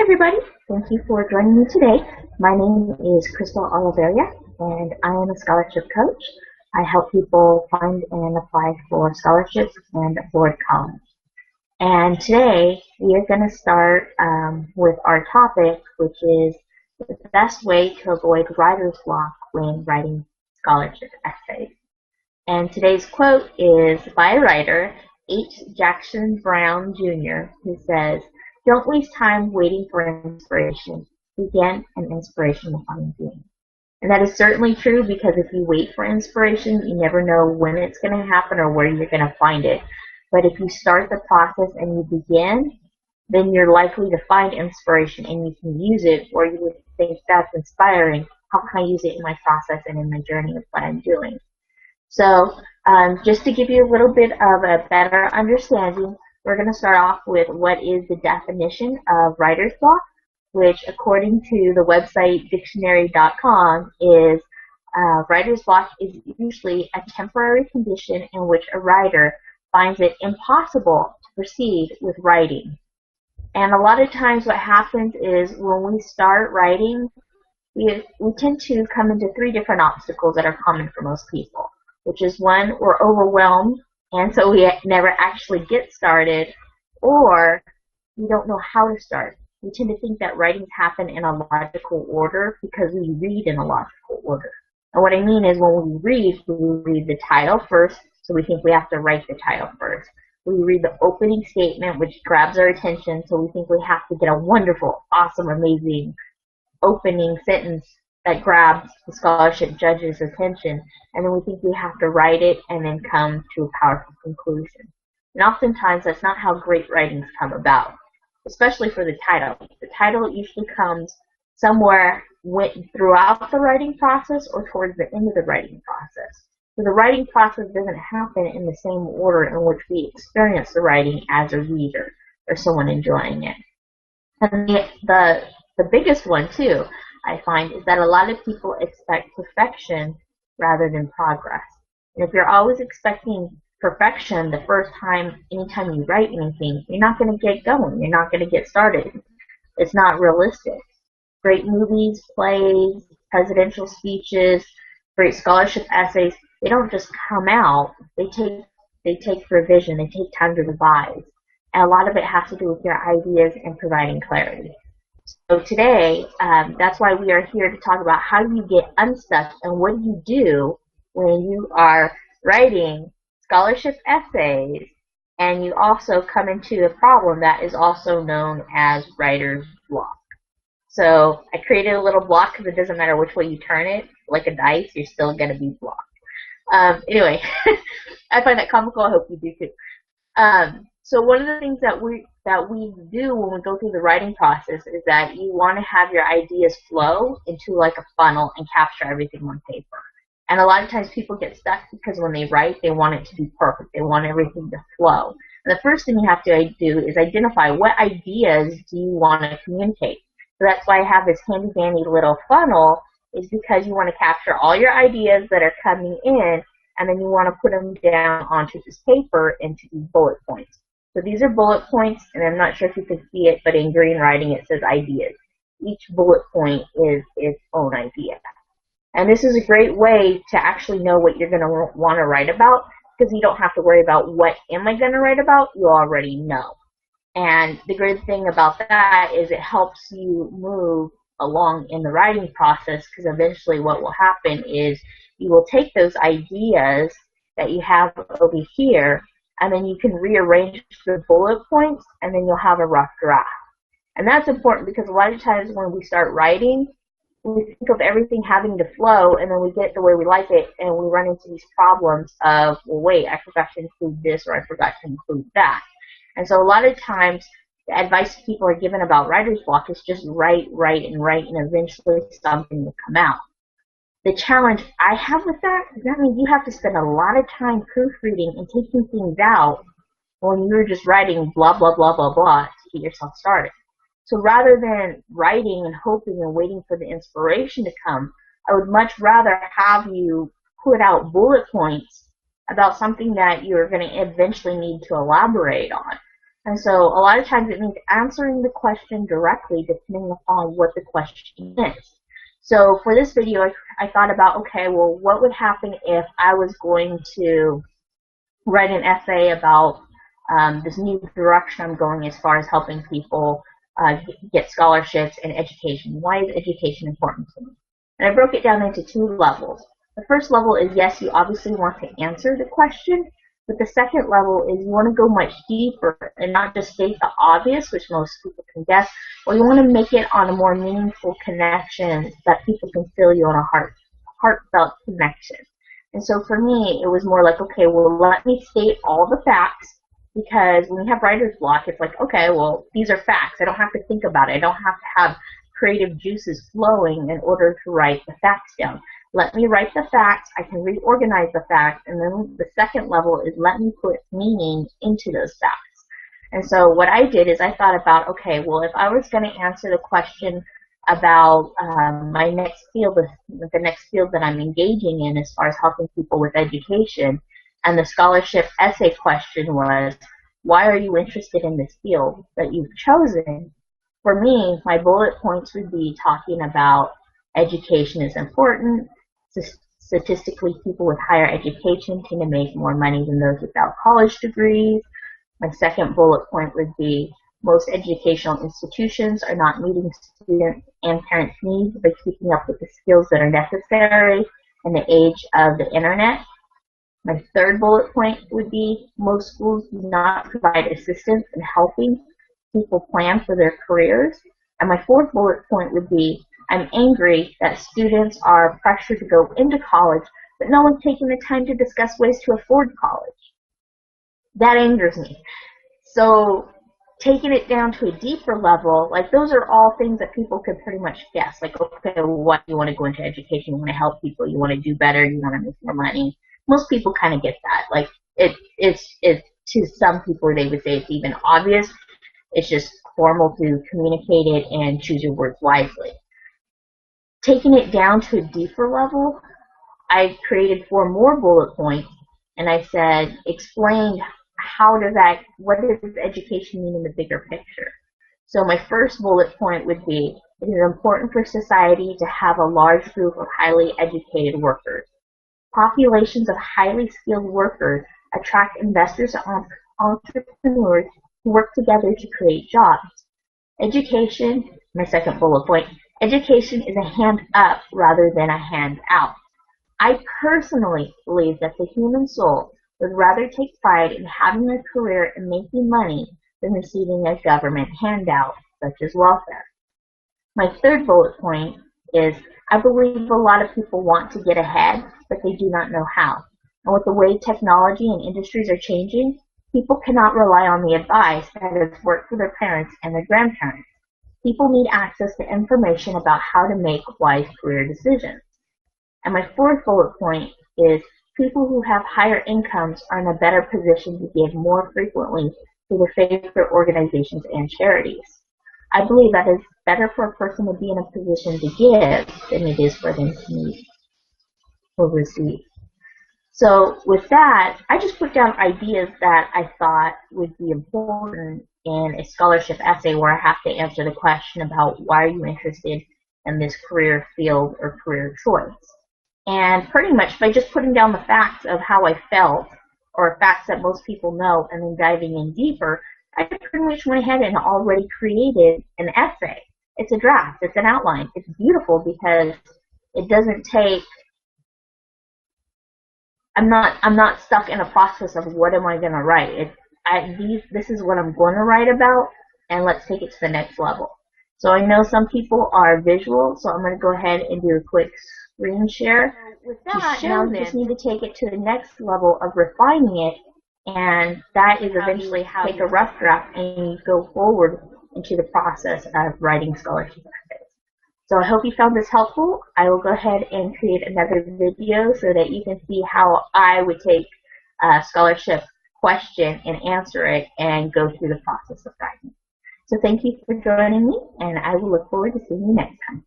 everybody, thank you for joining me today. My name is Crystal Olivarria, and I am a scholarship coach. I help people find and apply for scholarships and afford college. And today we are going to start with our topic, which is the best way to avoid writer's block when writing scholarship essays. And today's quote is by writer H. Jackson Brown Jr., who says, "Don't waste time waiting for inspiration. Begin, and inspiration will find you." And that is certainly true, because if you wait for inspiration, you never know when it's going to happen or where you're going to find it. But if you start the process and you begin, then you're likely to find inspiration and you can use it, or you would think, that's inspiring. How can I use it in my process and in my journey of what I'm doing? So just to give you a little bit of a better understanding, we're going to start off with what is the definition of writer's block, which according to the website dictionary.com is writer's block is usually a temporary condition in which a writer finds it impossible to proceed with writing. And a lot of times what happens is when we start writing, we tend to come into three different obstacles that are common for most people, which is one, we're overwhelmed, and so we never actually get started, or we don't know how to start. We tend to think that writings happen in a logical order because we read in a logical order. And what I mean is when we read the title first, so we think we have to write the title first. We read the opening statement, which grabs our attention, so we think we have to get a wonderful, awesome, amazing opening sentence that grabs the scholarship judge's attention, and then we think we have to write it and then come to a powerful conclusion. And oftentimes that's not how great writings come about, especially for the title. The title usually comes somewhere throughout the writing process or towards the end of the writing process. So the writing process doesn't happen in the same order in which we experience the writing as a reader or someone enjoying it. And the biggest one too, I find, is that a lot of people expect perfection rather than progress. And if you're always expecting perfection the first time, anytime you write anything, you're not going to get going. You're not going to get started. It's not realistic. Great movies, plays, presidential speeches, great scholarship essays, they don't just come out. They take revision. They take time to revise. And a lot of it has to do with your ideas and providing clarity. So today, that's why we are here to talk about how do you get unstuck and what do you do when you are writing scholarship essays and you also come into a problem that is also known as writer's block. So I created a little block because it doesn't matter which way you turn it, like a dice, you're still going to be blocked. Anyway, I find that comical. I hope you do too. So one of the things that we do when we go through the writing process is that you want to have your ideas flow into like a funnel and capture everything on paper. And a lot of times people get stuck because when they write, they want it to be perfect. They want everything to flow. And the first thing you have to do is identify what ideas do you want to communicate. So that's why I have this handy-dandy little funnel, is because you want to capture all your ideas that are coming in, and then you want to put them down onto this paper into these bullet points. So these are bullet points, and I'm not sure if you can see it, but in green writing it says ideas. Each bullet point is its own idea. And this is a great way to actually know what you're going to want to write about, because you don't have to worry about what am I going to write about, you already know. And the great thing about that is it helps you move along in the writing process, because eventually what will happen is you will take those ideas that you have over here, and then you can rearrange the bullet points, and then you'll have a rough draft. And that's important because a lot of times when we start writing, we think of everything having to flow, and then we get the way we like it, and we run into these problems of, well, wait, I forgot to include this, or I forgot to include that. And so a lot of times the advice people are given about writer's block is just write, and eventually something will come out. The challenge I have with that is that means you have to spend a lot of time proofreading and taking things out when you're just writing blah, blah, blah, blah, blah to get yourself started. So rather than writing and hoping and waiting for the inspiration to come, I would much rather have you put out bullet points about something that you're going to eventually need to elaborate on. And so a lot of times it means answering the question directly depending upon what the question is. So for this video, I thought about, okay, well, what would happen if I was going to write an essay about this new direction I'm going as far as helping people get scholarships and education. Why is education important to me? And I broke it down into two levels. The first level is, yes, you obviously want to answer the question, but the second level is you want to go much deeper and not just state the obvious, which most people can guess, or you want to make it on a more meaningful connection that people can feel you on a heartfelt connection. And so for me, it was more like, okay, well, let me state all the facts, because when you have writer's block, it's like, okay, well, these are facts. I don't have to think about it. I don't have to have creative juices flowing in order to write the facts down. Let me write the facts. I can reorganize the facts. And then the second level is let me put meaning into those facts. And so what I did is I thought about, okay, well, if I was going to answer the question about my next field, the next field that I'm engaging in as far as helping people with education, and the scholarship essay question was, why are you interested in this field that you've chosen? For me, my bullet points would be talking about education is important. Statistically, people with higher education tend to make more money than those without college degrees. My second bullet point would be most educational institutions are not meeting students and parents' needs by keeping up with the skills that are necessary in the age of the internet. My third bullet point would be most schools do not provide assistance in helping people plan for their careers. And my fourth bullet point would be I'm angry that students are pressured to go into college, but no one's taking the time to discuss ways to afford college. That angers me. So taking it down to a deeper level, like those are all things that people could pretty much guess. Like, okay, what you want to go into education, you want to help people, you want to do better, you want to make more money. Most people kind of get that. Like it's to some people they would say it's even obvious. It's just formal to communicate it and choose your words wisely. Taking it down to a deeper level, I created 4 more bullet points, and I said, explain what does education mean in the bigger picture? So my first bullet point would be, it is important for society to have a large group of highly educated workers. Populations of highly skilled workers attract investors and entrepreneurs who work together to create jobs. Education, my second bullet point, education is a hand up rather than a hand out. I personally believe that the human soul would rather take pride in having a career and making money than receiving a government handout, such as welfare. My third bullet point is I believe a lot of people want to get ahead, but they do not know how. And with the way technology and industries are changing, people cannot rely on the advice that has worked for their parents and their grandparents. People need access to information about how to make wise career decisions. And my fourth bullet point is people who have higher incomes are in a better position to give more frequently to their favorite organizations and charities. I believe that it's better for a person to be in a position to give than it is for them to need or receive. So with that, I just put down ideas that I thought would be important in a scholarship essay where I have to answer the question about why are you interested in this career field or career choice. And pretty much by just putting down the facts of how I felt, or facts that most people know, and then diving in deeper, I pretty much went ahead and already created an essay. It's a draft, it's an outline. It's beautiful because it doesn't take, I'm not stuck in a process of what am I going to write. This is what I'm going to write about, and let's take it to the next level. So I know some people are visual, so I'm going to go ahead and do a quick screen share. With that, now you just need to take it to the next level of refining it, and that is eventually how you take a rough draft and you go forward into the process of writing scholarship essays. So I hope you found this helpful. I will go ahead and create another video so that you can see how I would take a scholarship question and answer it and go through the process of writing. So thank you for joining me, and I will look forward to seeing you next time.